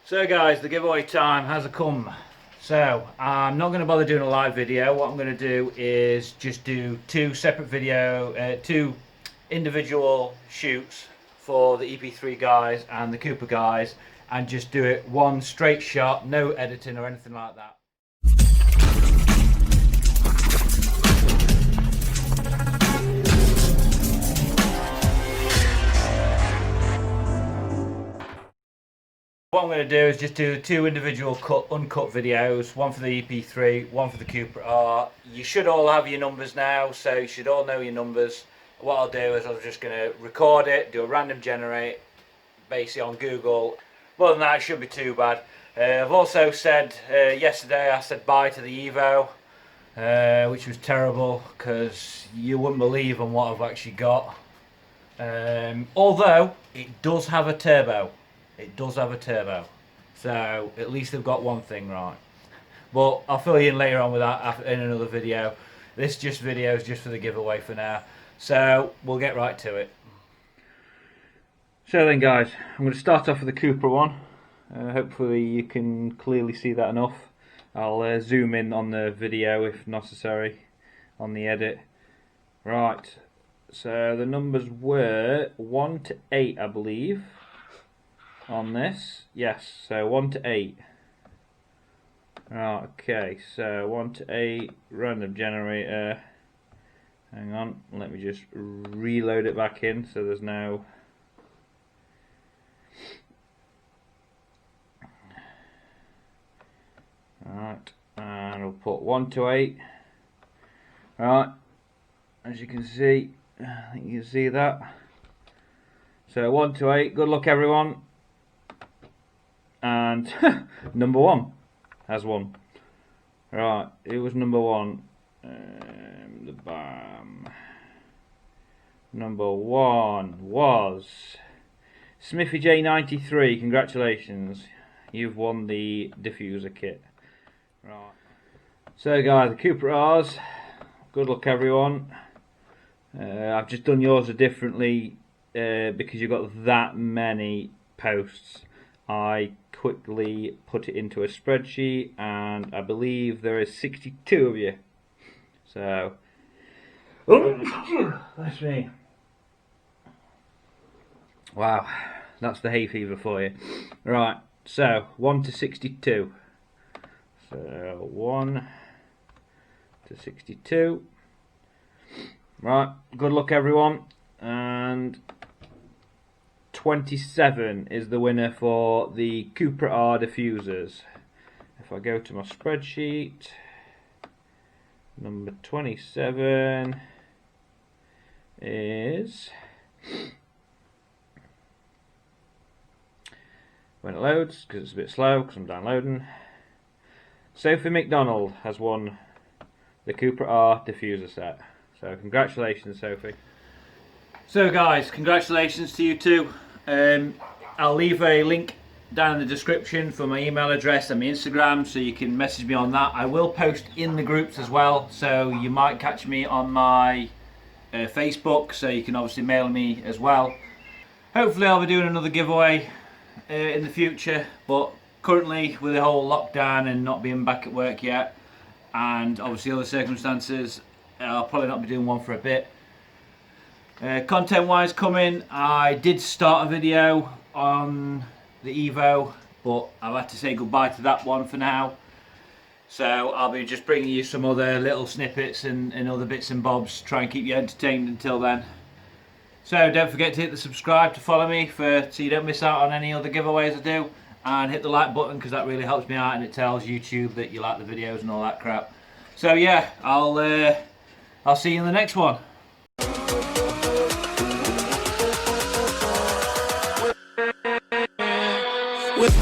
So guys, the giveaway time has come. So I'm not going to bother doing a live video. What I'm going to do is just do two individual shoots for the EP3 guys and the Cupra guys, and just do it one straight shot, no editing or anything like that. What I'm going to do is just do two individual uncut videos, one for the EP3, one for the Cupra R. You should all have your numbers now, so you should all know your numbers. What I'll do is I'm just going to record it, do a random generate, basically on Google. Other than that, it shouldn't be too bad. I've also said, yesterday I said bye to the Evo, which was terrible because you wouldn't believe on what I've actually got. Although, it does have a turbo. It does have a turbo, so at least they've got one thing right. But I'll fill you in later on with that in another video. This video is just for the giveaway for now, so we'll get right to it. So then guys, I'm going to start off with the Cupra one. Hopefully you can clearly see that enough. I'll zoom in on the video if necessary on the edit. Right, so the numbers were 1 to 8 I believe. On this, yes, so 1 to 8. Right, okay, so 1 to 8, random generator. Hang on, let me just reload it back in so there's no. Alright, and we'll put 1 to 8. Right, as you can see, I think you can see that. So 1 to 8, good luck everyone. And number 1 has won. Right, it was number 1. The bam. Number 1 was Smithy J93. Congratulations, you've won the diffuser kit. Right. So guys, the Cupra R's. Good luck everyone. I've just done yours differently because you've got that many posts. I quickly put it into a spreadsheet and I believe there is 62 of you. So, that's me. Wow, that's the hay fever for you. Right, so 1 to 62. So 1 to 62. Right, good luck everyone. And 27 is the winner for the Cupra R diffusers. If I go to my spreadsheet, number 27 is, when it loads, because it's a bit slow because I'm downloading, Sophie McDonald has won the Cupra R diffuser set. So congratulations, Sophie. So guys, congratulations to you two. I'll leave a link down in the description for my email address and my Instagram, so you can message me on that. I will post in the groups as well, so you might catch me on my Facebook, so you can obviously mail me as well. Hopefully I'll be doing another giveaway in the future, but currently with the whole lockdown and not being back at work yet, and obviously other circumstances, I'll probably not be doing one for a bit. Content wise coming, I did start a video on the Evo, but I've had to say goodbye to that one for now. So I'll be just bringing you some other little snippets and other bits and bobs, try and keep you entertained until then. So don't forget to hit the subscribe to follow me so you don't miss out on any other giveaways I do, and hit the like button because that really helps me out and it tells YouTube that you like the videos and all that crap. So yeah, I'll see you in the next one. With